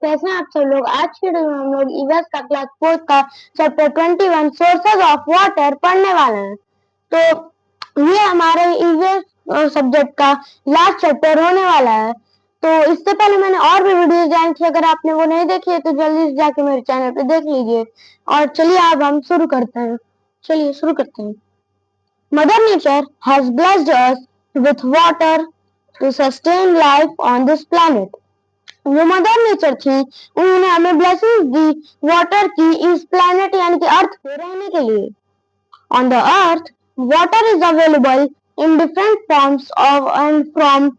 कैसे हैं आप सब लोग। आज की वीडियो में हम लोग ईवीएस का क्लास 4 का चैप्टर 21 सोर्सेज ऑफ वाटर पढ़ने वाले हैं। तो ये हमारे ईवीएस सब्जेक्ट का लास्ट चैप्टर होने वाला है। तो इससे पहले मैंने और भी वीडियोस डाली थी, अगर आपने वो नहीं देखी है तो जल्दी से जाके मेरे चैनल पे देख लीजिए। और चलिए अब हम शुरू करते हैं। Mother nature has blessed us with water to sustain life on this planet. जो मदर नेचर थी उन्होंने हमें ब्लेसिंग्स दी वाटर की इस प्लैनेट यानी कि अर्थ पे रहने के लिए। On the earth water is available in different forms of and from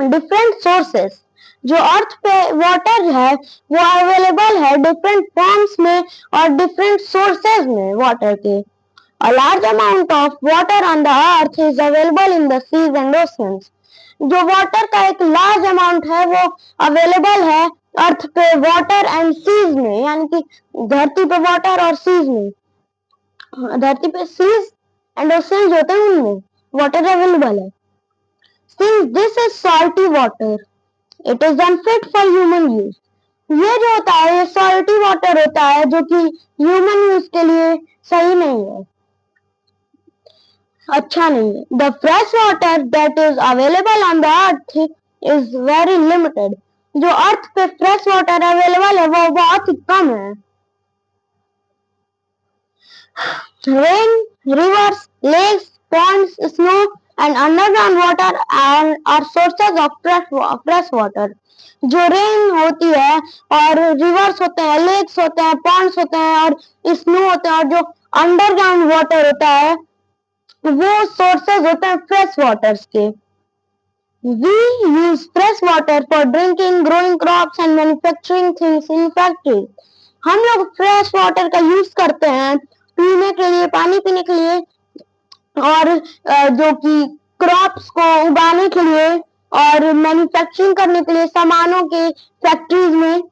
different sources. जो अर्थ पे वाटर है वो अवेलेबल है डिफरेंट फॉर्म्स में और डिफरेंट सोर्सेज में वाटर के। A large amount of water on the earth is available in the seas and oceans. जो वाटर का एक लार्ज अमाउंट है वो अवेलेबल है अर्थ पे वाटर एंड सीज में, यानी कि धरती पे वाटर और सीज में। धरती पे सीज एंड ओशियंस होते हैं उनमें वाटर अवेलेबल है। Since this is salty water, it is unfit for human use. ये जो होता है ये सॉल्टी वाटर होता है जो कि ह्यूमन यूज के लिए सही नहीं है, अच्छा नहीं है। The fresh water that is available on the earth is very limited. जो अर्थ पे फ्रेश वाटर अवेलेबल है वो बहुत ही कम है। Rain, rivers, lakes, ponds, snow and underground water are sources of fresh water. जो रेन होती है और रिवर्स होते हैं, लेक्स होते हैं, पॉन्ड्स होते हैं और स्नो होते हैं, और जो अंडरग्राउंड वाटर होता है वो सोर्सेज होते हैं फ्रेश वाटर्स के। We use fresh water for drinking, growing crops and manufacturing things in factories. हम लोग फ्रेश वाटर का यूज करते हैं पीने के लिए, पानी पीने के लिए, और जो कि क्रॉप्स को उगाने के लिए और मैन्युफैक्चरिंग करने के लिए सामानों के फैक्ट्रीज में।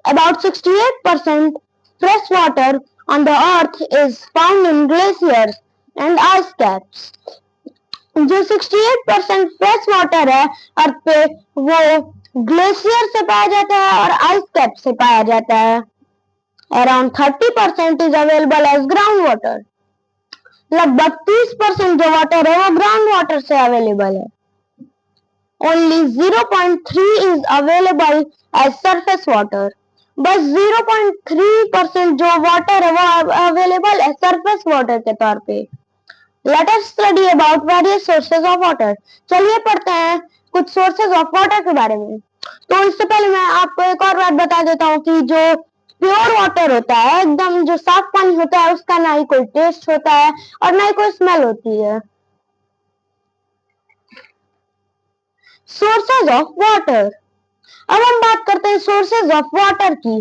About 68% fresh water on the earth is found in glaciers and ice caps. जो 68% फ्रेश वाटर है अर्थ पे वो ग्लेशियर से पाया जाता है और आइस कैप से पाया जाता है। Around 30% is available as ground water. लगभग 30% जो वाटर है वो ग्राउंड वाटर से अवेलेबल है। Only 0.3 is available as surface water. बस 0.3% जो वाटर है वो अवेलेबल है सरफेस वाटर के तौर पे। Let us study about various sources of water. चलिए पढ़ते हैं कुछ sources of water के बारे में। तो इससे पहले मैं आपको एक और बात बता देता हूँ कि जो प्योर वाटर होता है, एकदम जो साफ पानी होता है, उसका ना ही कोई टेस्ट होता है और ना ही कोई स्मेल होती है। Sources of water. अब हम बात करते हैं सोर्सेज ऑफ वाटर की।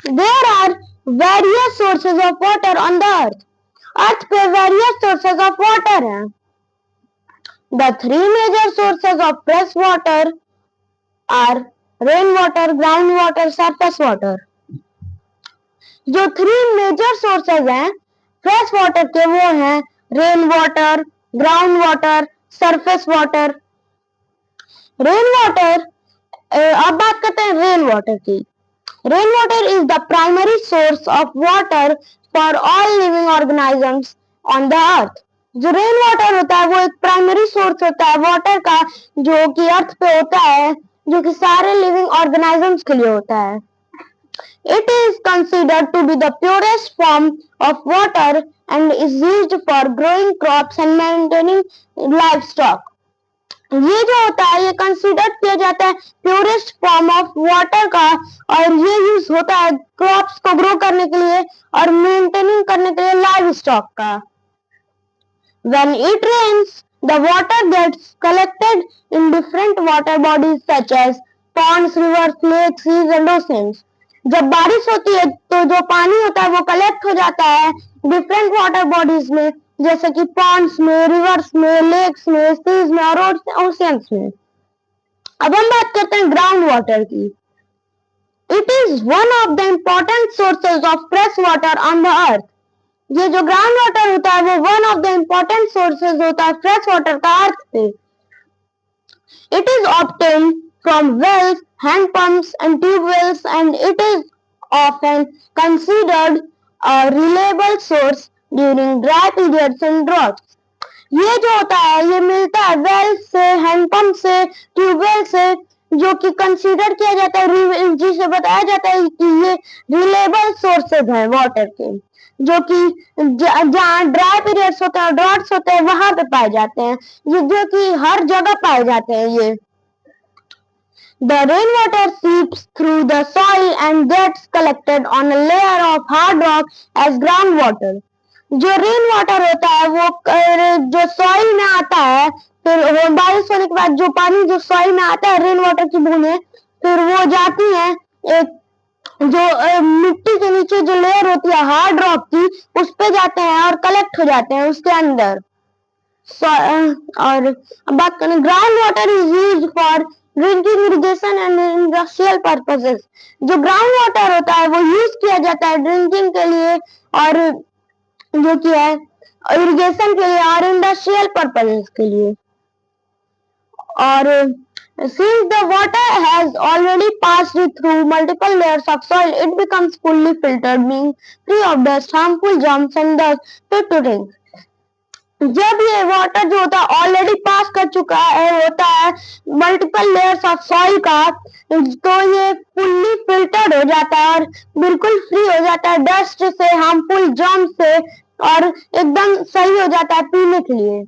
There are various sources of water on the earth. Earth पे वेरियस सोर्सेज ऑफ वाटर हैं। The three major sources of fresh water are rainwater, groundwater, surface water. जो three major sources हैं fresh water के वो हैं rain water, ground water, surface water. Rain water, अब बात करते हैं रेन वाटर की। Rain water is the primary source of water for all living organisms on the अर्थ। जो रेन वाटर होता है वो एक प्राइमरी सोर्स होता है वाटर का जो कि अर्थ पे होता है, जो कि सारे लिविंग ऑर्गेनिजम्स के लिए होता है। It is considered to be the purest form of water and is used for growing crops and maintaining livestock. ये जो होता है ये कंसिडर किया जाता है प्योरेस्ट फॉर्म ऑफ वाटर का और ये यूज होता है क्रॉप्स को ग्रो करने के लिए और मेंटेनिंग करने के लिए लाइव स्टॉक का। When it rains, the water gets collected in different water bodies such as ponds, rivers, lakes, seas and oceans. जब बारिश होती है तो जो पानी होता है वो कलेक्ट हो जाता है डिफरेंट वाटर बॉडीज में, जैसे कि पॉन्ड्स में, रिवर्स में, लेक्स में, सीज में और ओशियंस में। अब हम बात करते हैं ग्राउंड वाटर की। It is one of the important sources of fresh water on the अर्थ। ये जो ग्राउंड वाटर होता है वो one of the important sources होता है फ्रेश वाटर का अर्थ पे। It is obtained from wells, hand pumps and tube wells, and it is often considered a reliable source during dry periods and droughts. ये जो होता है ये मिलता है वेल से, हैंडपंप से, ट्यूबवेल से, जो कि कंसीडर किया जाता है, जिसे बताया जाता है कि ये रिलेबल सोर्सेज हैं वाटर के, जो कि जहाँ ड्राई पीरियड्स होते हैं, ड्रॉट्स होते हैं, वहां पे पाए जाते हैं, ये जो कि हर जगह पाए जाते हैं ये। The rainwater seeps through the soil and gets collected on a layer of hard rock as groundwater. जो रेन वाटर होता है वो जो सॉइल में आता है, फिर बारिश होने के बाद जो पानी जो सॉइल में आता है, रेन वाटर की बूंदें, फिर वो जाती हैं एक जो मिट्टी के नीचे जो लेयर होती है हार्ड रॉक की, उस पे जाते हैं और कलेक्ट हो जाते हैं उसके अंदर। और अब बात करें, ground water is use for drinking, irrigation and industrial purposes. जो ग्राउंड वाटर होता है वो यूज किया जाता है ड्रिंकिंग के लिए, और जो कि है इरिगेशन के लिए और इंडस्ट्रियल पर्पसेस के लिए। और since the water has already passed through multiple layers of soil, it becomes fully filtered, being free of dust, harmful germs and thus fit to drink. जब ये वाटर जो होता है ऑलरेडी पास कर चुका है, होता है मल्टीपल लेयर्स ऑफ सॉइल का, तो ये फुल्ली फिल्टर्ड हो जाता है और बिल्कुल फ्री हो जाता है डस्ट से, हार्मफुल जर्म से, और एकदम सही हो जाता है पीने के लिए।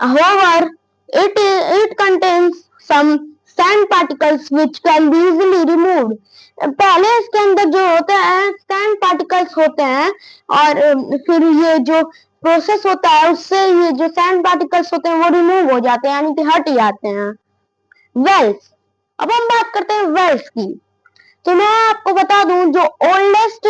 However, it contains some sand particles which can be easily removed. पहले इसके अंदर जो होता है सैंड पार्टिकल्स होते हैं, और फिर ये जो प्रोसेस होता है उससे ये जो सैंड पार्टिकल्स होते हैं वो रिमूव हो जाते हैं, यानी कि हट जाते हैं। वेल्स, अब हम बात करते हैं वेल्स की। तो मैं आपको बता दूं जो ओल्डेस्ट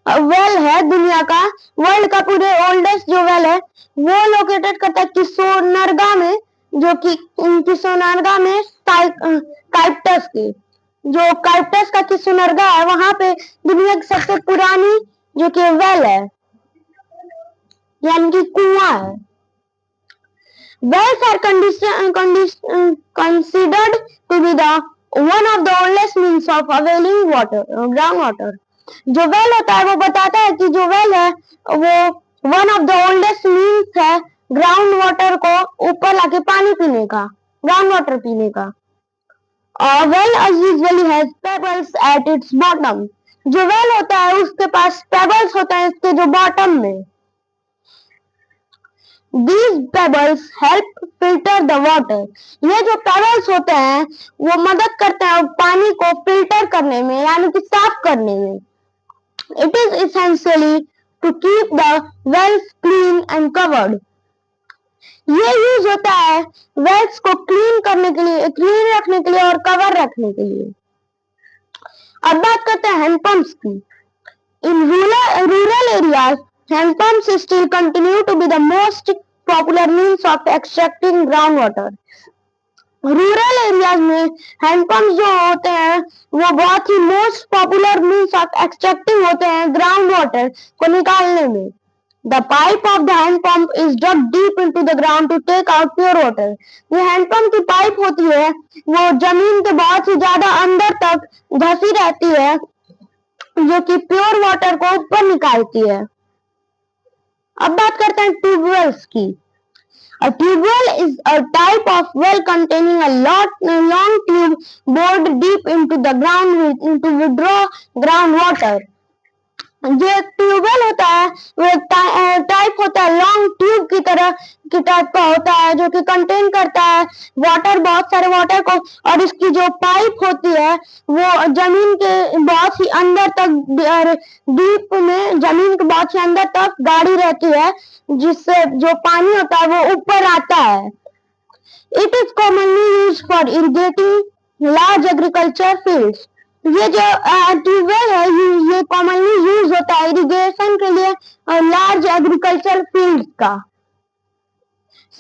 वेल है दुनिया का, वर्ल्ड का पूरे ओल्डेस्ट जो वेल है वो लोकेटेड करता है किशोरनरगा में, जो कि किशोरनरगा में काइप्टस की, जो काइप्टस का किशोरनरगा है वहां पे दुनिया की सबसे पुरानी जो कि वेल है, यानी कि कुआं है। Wells are considered to be the one of the oldest means of availing water, groundwater. जो वेल होता है वो बताता है कि जो वेल है वो one of the oldest means है ग्राउंड वाटर को ऊपर लाके पानी पीने का, ग्राउंड वाटर पीने का। Well usually has pebbles at its bottom. जो वेल होता है उसके पास पेबल्स होते हैं इसके जो बॉटम में। These pebbles help filter the water. ये जो pebbles होते हैं वो मदद करते हैं पानी को फिल्टर करने में, यानी कि साफ करने में। It is essentially to keep the wells clean and covered. ये यूज होता है वेल्स को क्लीन करने के लिए, क्लीन रखने के लिए और कवर रखने के लिए। अब बात करते हैं हैंडपंप्स की। In rural areas, hand pumps still continue to be the most popular means of extracting groundwater. Rural areas में हैंडपंप जो होते हैं वो बहुत ही most popular means of extracting होते हैं ग्राउंड वाटर को निकालने में। The pipe of the handpump is dug deep into the ground to take out pure water. ये हैंडपंप की पाइप होती है वो जमीन के बहुत ही ज्यादा अंदर तक धसी रहती है, जो कि प्योर वाटर को ऊपर निकालती है। अब बात करते हैं ट्यूबवेल्स की। A tubewell is a type of well containing a long tube bored deep into the ground to withdraw groundwater. जो ट्यूबवेल होता है वो टाइप होता है लॉन्ग ट्यूब की तरह की टाइप का होता है, जो कि कंटेन करता है वाटर, बहुत सारे वाटर को, और इसकी जो पाइप होती है वो जमीन के बहुत ही अंदर तक, डीप में जमीन के बहुत ही अंदर तक गाड़ी रहती है, जिससे जो पानी होता है वो ऊपर आता है। It is commonly use for irrigating large agriculture fields. ये जो ट्यूबवेल है ये कॉमनली यूज होता है इरिगेशन के लिए और लार्ज एग्रीकल्चर फील्ड का।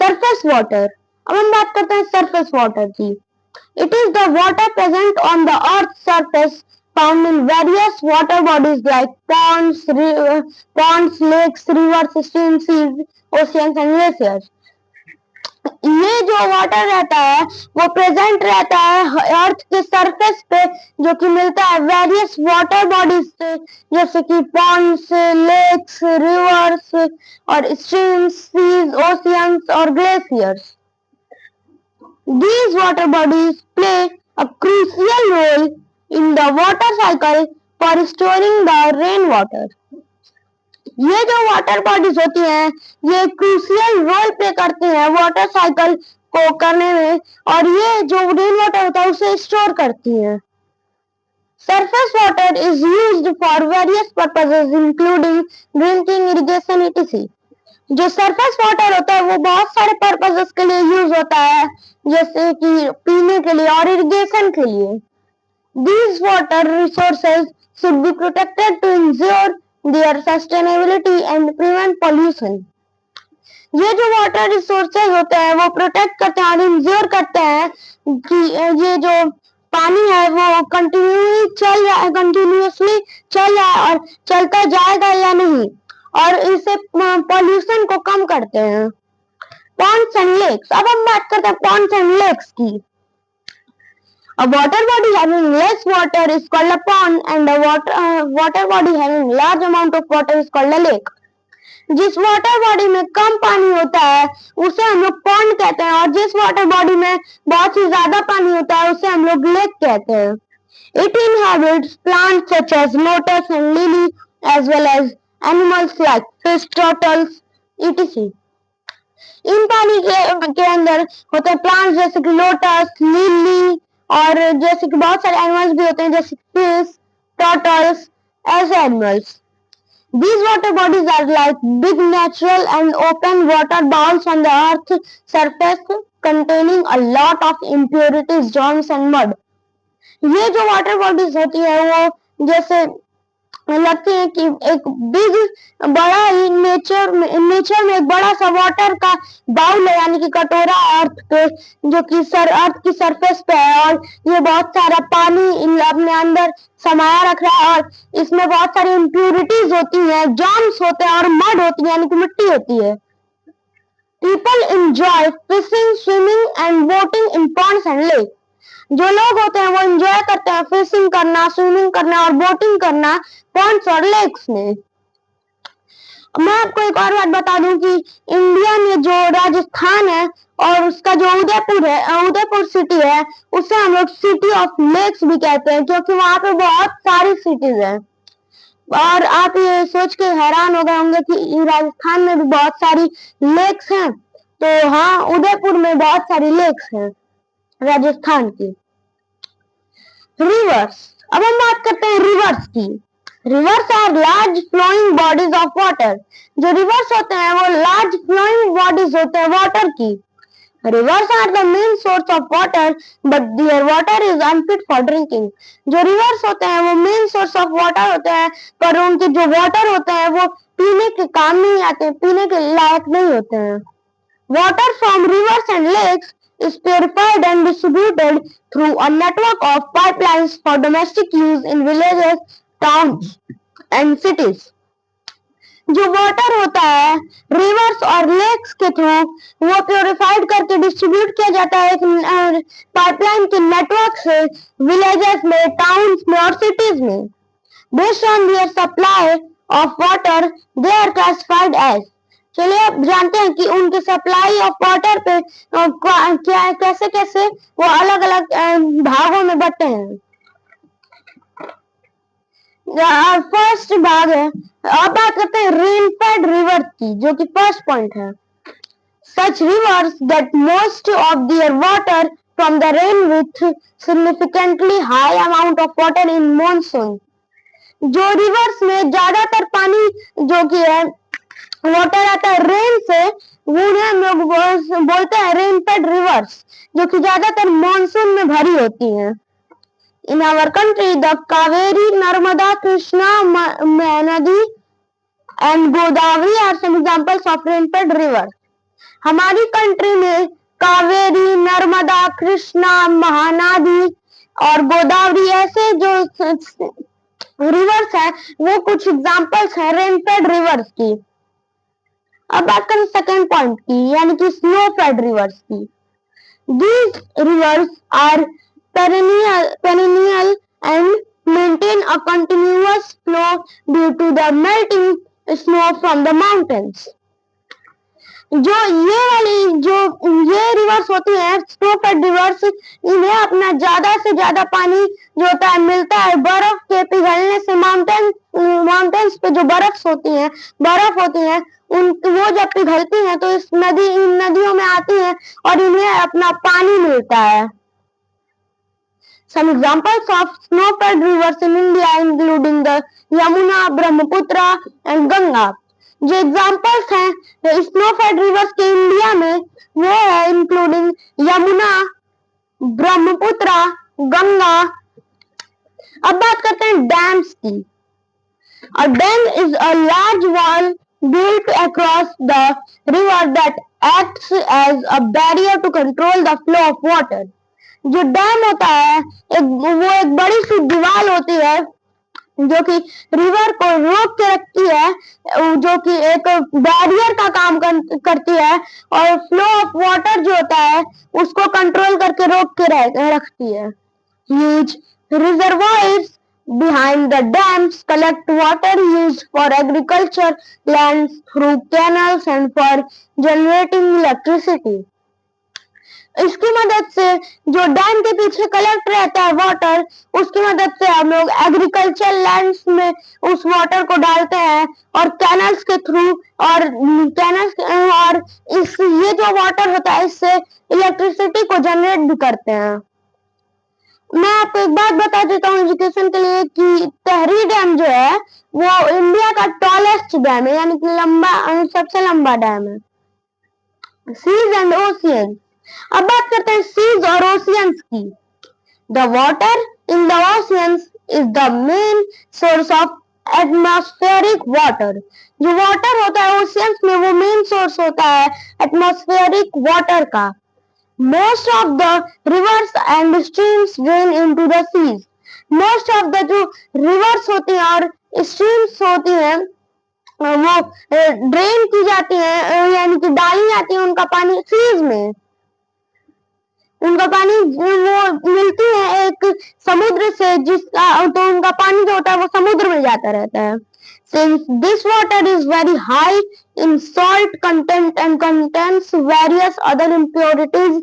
सरफेस वाटर, अब हम बात करते हैं सरफेस वाटर की। It is the water present on the earth surface found in various water bodies like ponds, lakes, rivers, streams, seas, oceans and glaciers. ये जो वाटर रहता है वो प्रेजेंट रहता है अर्थ के सरफेस पे, जो कि मिलता है वेरियस वाटर बॉडीज से, जैसे कि पॉन्ड्स, लेक्स, रिवर्स और स्ट्रीम्स, सीज, ओशियंस और glaciers. These water bodies play a crucial role in the water cycle for storing the rainwater. ये जो वाटर बॉडीज होती हैं ये क्रूशियल रोल प्ले करती हैं वाटर साइकिल को करने में, और ये जो रेन वाटर होता है उसे स्टोर करती हैं. Surface water is used for various purposes including drinking, irrigation, etc. जो सरफेस वाटर होता है वो बहुत सारे पर्पसेस के लिए यूज होता है, जैसे कि पीने के लिए और इरिगेशन के लिए. These water resources should be protected to ensure their sustainability and prevent pollution. ये जो वाटर रिसोर्सेज होते हैं वो प्रोटेक्ट करते हैं और इंश्योर करते हैं कि ये जो पानी है वो कंटिन्यूसली चल रहा है और चलता जाएगा या नहीं, और इससे पॉल्यूशन को कम करते हैं. Ponds and lakes. अब हम बात करते हैं पॉन्ड्स एंड लेक्स की. A water body having less water is called a pond and a water body having large amount of water is called a lake. जिस वाटर बॉडी में कम पानी होता है उसे हम लोग पॉन्ड कहते हैं, और जिस वाटर बॉडी में बहुत ही ज्यादा पानी होता है उसे हम लोग लेक कहते हैं. It inhabits plants such as lotus and lily as well as animals like fish, turtles, etc. इन पानी के अंदर होते हैं प्लांट्स जैसे कि लोटस, लिली, और जैसे कि बहुत सारे एनिमल्स भी होते हैं जैसे फिश, टर्टल्स, ऐसे animals. These water bodies are like big natural and open water bowls on the earth's surface containing a lot of impurities, germs and mud. ये जो वाटर बॉडीज होती है वो जैसे लगती है कि एक बिग बड़ा ही नेचर में एक बड़ा सा वाटर का बाउल है, यानी कि कटोरा अर्थ पे, जो कि अर्थ की सरफेस पे है, और ये बहुत सारा पानी अपने अंदर समाया रख रहा है, और इसमें बहुत सारी इम्प्यूरिटीज होती हैं, जर्म्स होते हैं और मड होती है यानी कि मिट्टी होती है. People enjoy fishing, swimming and boating in Pond's and lake. जो लोग होते हैं वो एंजॉय करते हैं फिशिंग करना, स्विमिंग करना और बोटिंग करना पॉन्ड्स और लेक्स में. मैं आपको एक और बात बता दूं कि इंडिया में जो राजस्थान है और उसका जो उदयपुर है, उदयपुर सिटी है, उसे हम लोग सिटी ऑफ लेक्स भी कहते हैं, क्योंकि वहां पे बहुत सारी सिटीज हैं. और आप ये सोच के हैरान हो गए होंगे कि राजस्थान में भी बहुत सारी लेक्स हैं. तो हाँ, उदयपुर में बहुत सारी लेक्स हैं राजस्थान की. रिवर्स. अब हम बात करते हैं रिवर्स की. Rivers are large flowing bodies of water. जो रिवर्स होते हैं वो लार्ज फ्लोइंग बॉडीज होते हैं वाटर की. Rivers are the main source of water, but their water is unfit for drinking. जो rivers होते हैं वो main source of water होते हैं, पर उनके जो water होते हैं वो पीने के काम नहीं आते, पीने के लायक नहीं होते हैं. Water from rivers and lakes is purified and distributed through a network of pipelines for domestic use in villages, towns and cities. जो वाटर होता है रिवर्स और लेक्स के थ्रू वो प्योरिफाइड करके डिस्ट्रीब्यूट किया जाता है एक पाइपलाइन के नेटवर्क से विलेजेस में, टाउन्स में और सिटीज में. Based on their supply of water they are classified as. चलिए अब जानते हैं कि उनके सप्लाई ऑफ वाटर पे क्या कैसे कैसे वो अलग अलग भागों में बंटे हैं. फर्स्ट भाग है. अब बात करते हैं रेन फेड रिवर की, जो कि फर्स्ट पॉइंट है. Such rivers get most of their water from the rain with significantly high amount of water in monsoon. जो रिवर्स में ज्यादातर पानी जो कि है वाटर आता है रेन से, उन्हें हम लोग बोलते हैं रेन फेड रिवर्स, जो कि ज्यादातर मानसून में भरी होती हैं. In our country, the Kaveri, Narmada, Krishna, Mahanadi and Godavari are some examples of rain-fed rivers. हमारी कंट्री में कावेरी, नर्मदा, कृष्णा, महानदी और गोदावरी, ऐसे जो रिवर्स है वो कुछ एग्जांपल्स हैं रेन-फेड रिवर्स की। अब बात करें सेकंड पॉइंट की, यानी कि स्नो-फेड रिवर्स की। These rivers are perennial and maintain a continuous flow due to the melting snow from the mountains. जो ये वाली जो ये रिवर्स होती है स्नो-फेड रिवर्स, इन्हें अपना ज्यादा से ज्यादा पानी जो होता है मिलता है बर्फ के पिघलने से। माउंटेन्स पे जो बर्फ होती है उन वो जब पिघलती हैं तो इन नदियों में आती हैं और इन्हें अपना पानी मिलता है। Some examples of snow-fed rivers in India including the Yamuna, Brahmaputra and Ganga. जो एग्जाम्पल्स हैं स्नो-फेड रिवर्स के इंडिया में वो है इंक्लूडिंग यमुना, ब्रह्मपुत्र, गंगा। अब बात करते हैं डैम्स की। A dam is a large wall built across the river that acts as a barrier to control the flow of water. जो डैम होता है वो एक बड़ी सी दीवार होती है जो कि रिवर को रोक के रखती है, जो कि एक बैरियर का काम करती है और फ्लो ऑफ वाटर जो होता है उसको कंट्रोल करके रोक के रखती है। Huge reservoirs behind the dams collect water used for agriculture lands through canals and for generating electricity. इसकी मदद से जो डैम के पीछे कलेक्ट रहता है वाटर, उसकी मदद से हम लोग एग्रीकल्चर लैंड्स में उस वाटर को डालते हैं और कैनल्स के थ्रू और ये जो वाटर होता है इससे इलेक्ट्रिसिटी को जनरेट भी करते हैं। मैं आपको एक बात बता देता हूँ एजुकेशन के लिए कि तहरी डैम जो है वो इंडिया का टॉलेस्ट डैम है, यानी कि सबसे लंबा डैम है। Seas and oceans. अब बात करते हैं सीज और ओशियंस की। The water in the oceans is the main source of atmospheric water. जो वाटर होता है ओशियंस में वो मेन सोर्स होता है एटमॉस्फेरिक वाटर का। Most of the rivers and streams drain into the seas. Most of the जो rivers होती हैं और streams होती हैं वो ड्रेन की जाती हैं, यानी कि डाली जाती है उनका पानी सीज में। उनका पानी वो मिलती है एक समुद्र से, जिसका तो उनका पानी जो होता है वो समुद्र में जाता रहता है। Since this water is very high in salt content and contains various other impurities,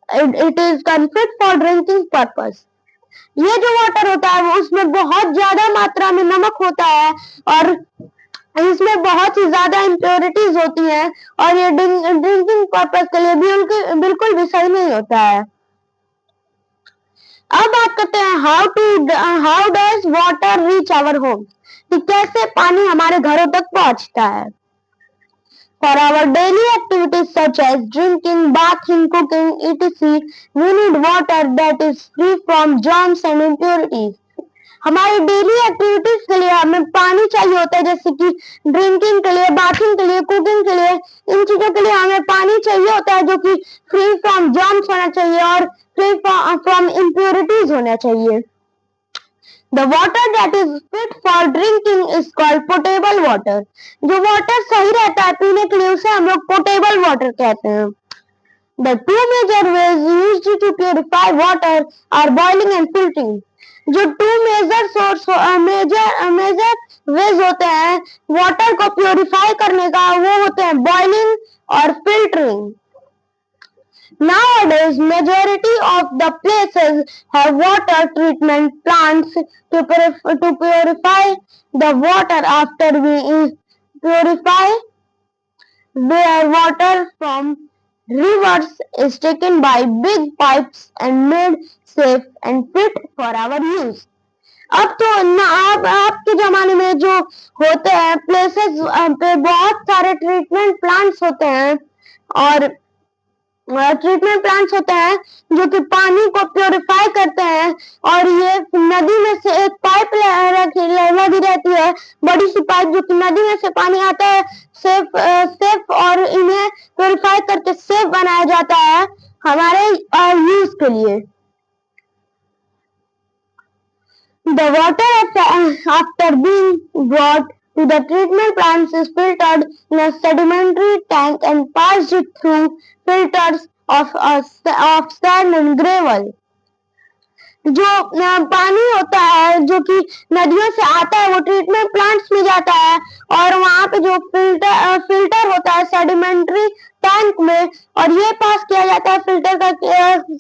it is unfit for drinking purpose. ये जो वाटर होता है वो उसमें बहुत ज्यादा मात्रा में नमक होता है और इसमें बहुत ही ज्यादा इम्प्योरिटीज होती हैं और ये ड्रिंकिंग पर्पस के लिए भी बिल्कुल भी सही नहीं होता है। अब बात करते हैं how does water reach our home, कि कैसे पानी हमारे घरों तक पहुंचता है। For our daily activities such as drinking, bathing, cooking, etc., we need water that is free from germs and impurities. हमारी डेली एक्टिविटीज के लिए हमें पानी चाहिए होता है, जैसे कि ड्रिंकिंग के लिए, बाथिंग के लिए, कुकिंग के लिए। इन चीजों के लिए हमें पानी चाहिए होता है जो कि फ्री फ्रॉम जर्म्स होना चाहिए और फ्री फ्रॉम इम्प्योरिटीज होना चाहिए। The water that is fit for drinking is called potable water. जो वाटर सही रहता है पीने के लिए उसे हम लोग पोटेबल वाटर कहते हैं। The two major ways used to purify water are boiling and filtering. जो टू मेजर वेज होते हैं वाटर को प्योरीफाई करने का वो होते हैं बॉइलिंग और filtering. Nowadays, majority of the places have water treatment plants to purify the water. After we purify their water from rivers is taken by big pipes and made safe and fit for our use. अब तो अब आपके जमाने में जो होते हैं places पे बहुत सारे ट्रीटमेंट प्लांट्स होते हैं और ट्रीटमेंट प्लांट्स होते हैं जो कि पानी को प्योरीफाई करते हैं और ये नदी में से एक पाइप लगी रहती है, बड़ी सी पाइप जो कि नदी में से पानी आता है सेफ और इन्हें प्योरीफाई करके सेफ बनाया जाता है हमारे यूज के लिए। The water after being brought to the treatment plants is filtered in a sedimentary tank and passed through filters of sand and gravel. जो पानी होता है जो कि नदियों से आता है वो ट्रीटमेंट प्लांट्स में जाता है और वहां पे जो फिल्टर होता है सेडिमेंट्री टैंक में और ये पास किया जाता है फिल्टर का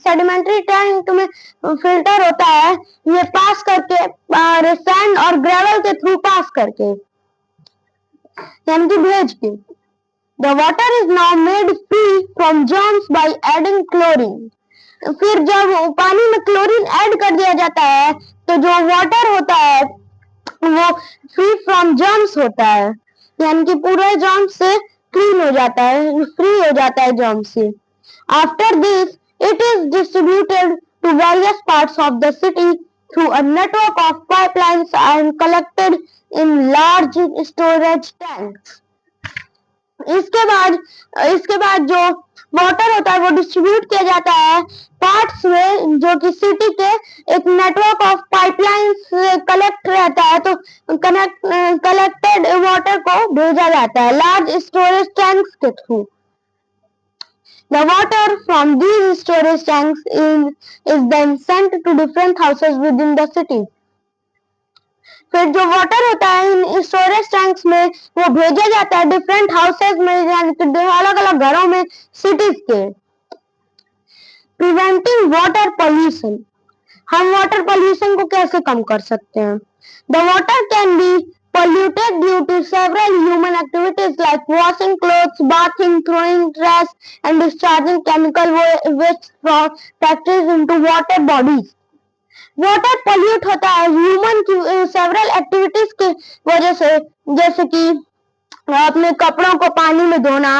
सेडिमेंट्री टैंक में फिल्टर होता है ये पास करके सैंड और ग्रेवल के थ्रू पास करके यानी कि भेज के the water is now made free from germs by adding chlorine. फिर जब पानी में क्लोरीन ऐड कर दिया जाता है तो जो वाटर होता है वो फ्री फ्रॉम जर्म्स होता है यानी कि पूरे जर्म्स से क्लीन हो जाता है फ्री हो जाता है जर्म्स से। After this it is distributed to various parts of the city through a network of pipelines and collected in large storage tanks. इसके बाद जो वाटर होता है वो डिस्ट्रीब्यूट किया जाता है पार्ट्स में जो कि सिटी के एक नेटवर्क ऑफ पाइपलाइंस कलेक्ट रहता है तो कलेक्टेड वाटर को भेजा जाता है लार्ज स्टोरेज टैंक्स के through. The water from these storage tanks is then sent to different houses within the city. फिर जो वाटर होता है इन स्टोरेज टैंक्स में वो भेजा जाता है डिफरेंट हाउसेज में यानी कि अलग अलग घरों में सिटीज के। प्रिवेंटिंग वाटर पॉल्यूशन, हम वाटर पॉल्यूशन को कैसे कम कर सकते हैं? The water can be polluted due to several human activities like washing clothes, bathing, throwing trash, and discharging chemical waste from factories into water bodies. Water pollute होता है human की several activities की वजह से जैसे कि अपने कपड़ों को पानी में धोना,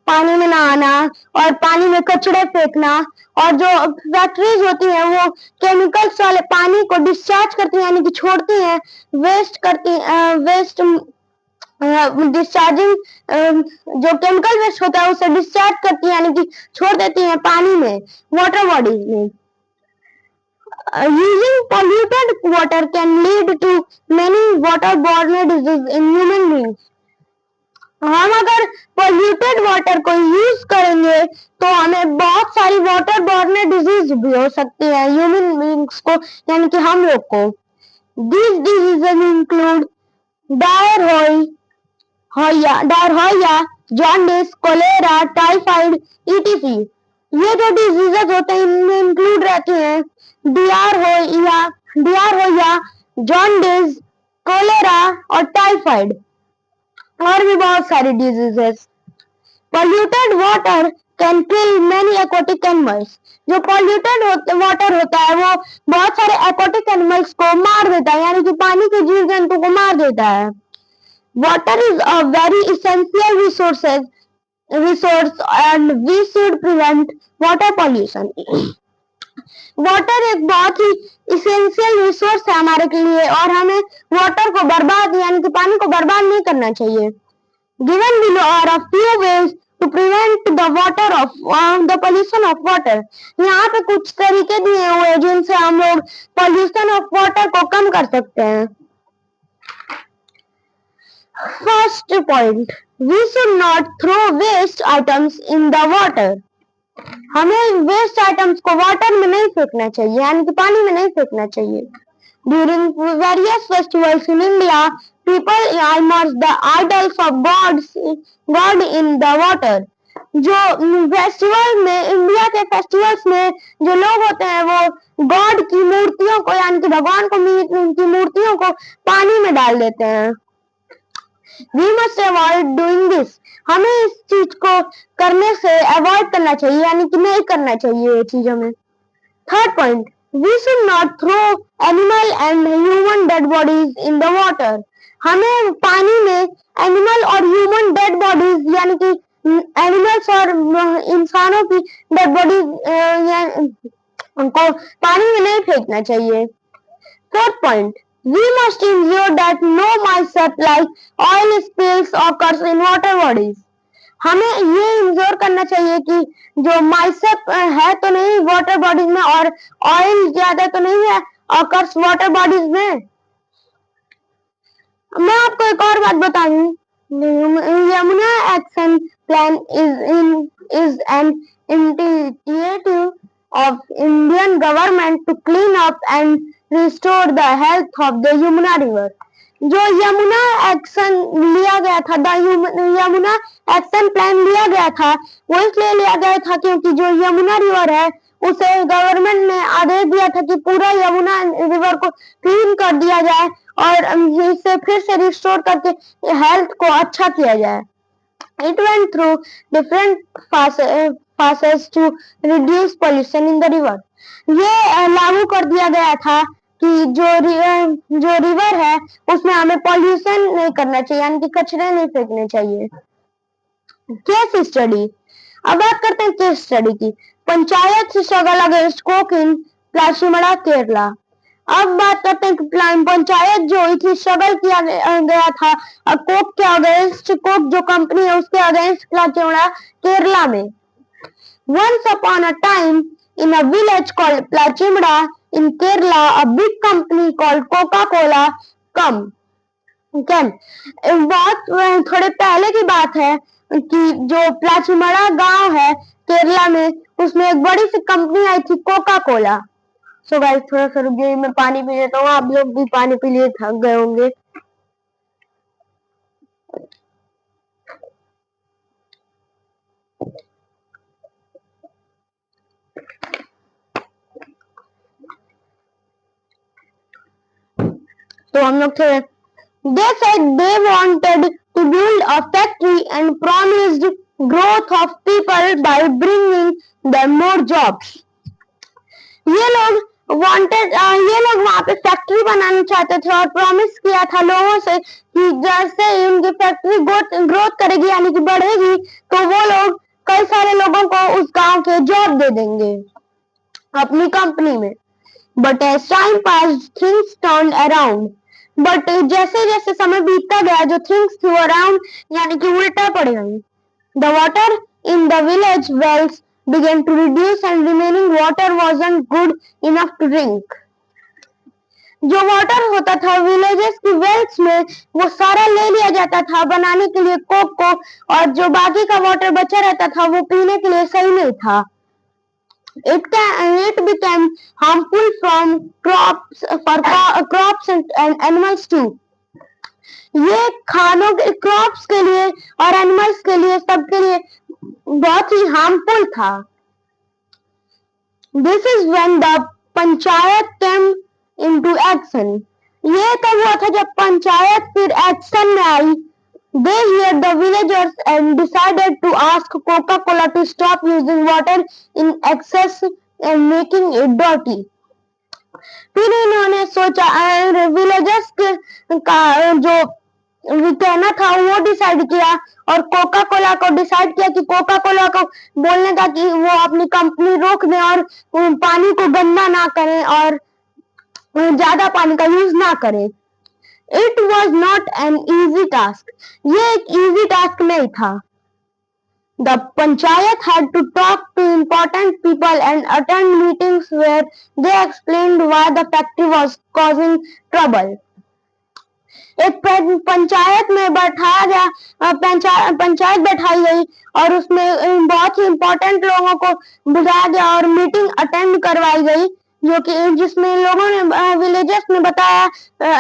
पानी में नहाना और पानी में कचड़े फेंकना और जो फैक्ट्रीज होती हैं वो केमिकल्स वाले पानी को डिस्चार्ज करती हैं यानी कि छोड़ती हैं वेस्ट डिस्चार्जिंग जो केमिकल वेस्ट होता है उसे डिस्चार्ज करती है यानी कि छोड़ देती हैं पानी में वाटर बॉडीज में। Using polluted water can lead to many waterborne diseases in human beings. हम अगर polluted water को यूज करेंगे तो हमें बहुत सारी waterborne disease भी हो सकती है human beings को यानी कि हम लोग को। These diseases include diarrhea, jaundice, cholera, typhoid, etc. ये जो डिजीजेज होते हैं इनमें इंक्लूड रहते हैं डियारहोया, जॉन्डिस, कोलेरा और टाइफाइड और भी बहुत सारी diseases. Polluted water can kill many aquatic animals, जो पॉल्यूटेड वाटर होता है वो बहुत सारे एक्वाटिक एनिमल्स को मार देता है यानी कि पानी के जीव जंतु को मार देता है। Water is a very essential resource and we should prevent water pollution. Water एक बहुत ही इसेंशियल रिसोर्स है हमारे के लिए और हमें वाटर को बर्बाद यानी कि पानी को बर्बाद नहीं करना चाहिए। Given below are a few ways to prevent the pollution of water. यहाँ पे कुछ तरीके दिए हुए हैं जिनसे हम लोग pollution of water को कम कर सकते हैं। First point, we should not throw waste items in the water. हमें वेस्ट आइटम्स को वाटर में नहीं फेंकना चाहिए यानी कि पानी में नहीं फेंकना चाहिए। During various festivals in India, people immerse the idols of God in the water. जो फेस्टिवल में इंडिया के फेस्टिवल्स में जो लोग होते हैं वो गॉड की मूर्तियों को यानी कि भगवान की मूर्तियों को पानी में डाल देते हैं। We must avoid doing this. हमें इस चीज को करने से अवॉइड करना चाहिए यानी कि नहीं करना चाहिए ये चीज हमें। Third point, we should not throw animal and human dead bodies in the water. हमें पानी में एनिमल और ह्यूमन डेड बॉडीज यानी कि एनिमल्स और इंसानों की डेड बॉडीज को पानी में नहीं फेंकना चाहिए। Fourth point, we must ensure that no mishap like oil spills occurs in water bodies. हमें ये इंश्योर करना चाहिए कि जो माइसअप है तो नहीं वाटर बॉडीज में और ऑयल ज्यादा तो नहीं है ऑकर्स वाटर बॉडीज में। मैं आपको एक और बात बता दूं, Yamuna action plan is an initiative of Indian government to clean up and restore the health of the Yamuna river। जो यमुना एक्शन लिया गया था, यमुना एक्शन प्लान लिया गया था, वो इसलिए लिया गया था क्योंकि जो यमुना रिवर है उसे गवर्नमेंट ने आदेश दिया था कि पूरा यमुना रिवर को क्लीन कर दिया जाए और इसे फिर से रिस्टोर करके हेल्थ को अच्छा किया जाए। It went through different phases to reduce pollution in the river। ये लागू कर दिया गया था कि जो रिवर है उसमें हमें पॉल्यूशन नहीं करना चाहिए, यानी कि कचरे नहीं फेंकने चाहिए। केस स्टडी, अब बात करते हैं केस स्टडी की। पंचायत स्ट्रगल अगेंस्ट कोक इन प्लाचीमड़ा केरला। अब बात करते हैं कि पंचायत जो हुई थी, स्ट्रगल किया गया था कोक के अगेंस्ट, कोक जो कंपनी है उसके अगेंस्ट प्लाचीमड़ा केरला में। Once upon a time, in a village called Plachimda in Kerala, a big company called Coca-Cola came। बात थोड़े पहले की बात है कि जो प्लाचीमड़ा गांव है केरला में, उसमें एक बड़ी सी कंपनी आई थी कोका कोला। सो गाइस थोड़ा सा रुक जाइए, मैं पानी पी लेता हूँ, आप लोग भी पानी पी लिए थक गए होंगे। तो हम लोग थे, they said they wanted to build a factory and promised growth of people by bringing them more jobs। ये लोग वहां पे फैक्ट्री बनाना चाहते थे और प्रॉमिस किया था लोगों से कि जैसे ही उनकी फैक्ट्री ग्रोथ करेगी यानी कि बढ़ेगी तो वो लोग कई सारे लोगों को उस गांव के जॉब दे देंगे अपनी कंपनी में। But as time pass things turn around. But जैसे जैसे समय बीतता गया जो थिंग्स थी वो अराउंड यानी कि उल्टा पड़ गई। The water in the village wells began to reduce and remaining water wasn't good enough to drink। जो वाटर होता था विलेजेस की वेल्स में वो सारा ले लिया जाता था बनाने के लिए कोक को, और जो बाकी का वाटर बचा रहता था वो पीने के लिए सही नहीं था। It became harmful from crops for crops and animals too। ये खानों के क्रॉप्स के लिए और एनिमल्स के लिए सबके लिए बहुत ही हार्मफुल था। This is when the panchayat came into action. ये तब हुआ था जब पंचायत फिर एक्शन में आई। They heard the villagers and decided to ask Coca-Cola to stop using water in excess and making it dirty। फिर इन्होंने सोचा, विलेजर्स का जो कहना था वो डिसाइड किया और कोका कोला को डिसाइड किया कि कोका कोला को बोलने का कि वो अपनी कंपनी रोक दें और पानी को गंदा ना करें और ज्यादा पानी का यूज ना करें। It was not an easy task. ये एक इजी टास्क नहीं था। The panchayat had to talk to important people and attend meetings where they explained why the factory was causing trouble। एक पंचायत में बैठाया गया, पंचायत बैठाई गई और उसमें बहुत ही इम्पोर्टेंट लोगों को बुलाया गया और मीटिंग अटेंड करवाई गई जो कि जिसमें लोगों ने विलेजर्स ने बताया,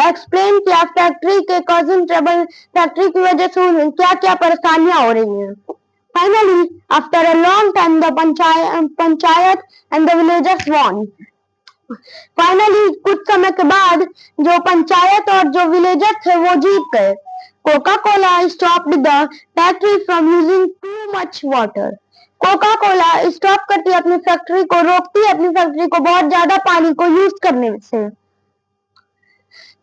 एक्सप्लेन किया फैक्ट्री के कॉजिंग ट्रबल, फैक्ट्री की वजह से क्या क्या परेशानियां हो रही हैं। Finally, after a long time, the panchayat and the villagers won। Finally कुछ समय के बाद जो पंचायत और जो विलेजर थे वो जीत गए। Coca Cola stopped the factory from using too much water. Coca Cola stop करती है अपनी फैक्ट्री को, रोकती है अपनी फैक्ट्री को बहुत ज्यादा पानी को यूज करने से।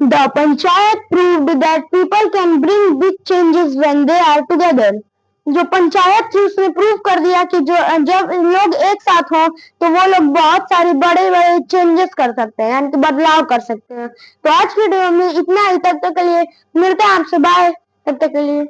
The panchayat proved that people can bring big changes when they are together. जो पंचायत थी उसने प्रूव कर दिया कि जो जब लोग एक साथ हों तो वो लोग बहुत सारे बड़े बड़े चेंजेस कर सकते हैं, यानी कि बदलाव कर सकते हैं। तो आज की वीडियो में इतना ही, तब तक के लिए मिलते हैं आपसे, बाय, तब तक के लिए।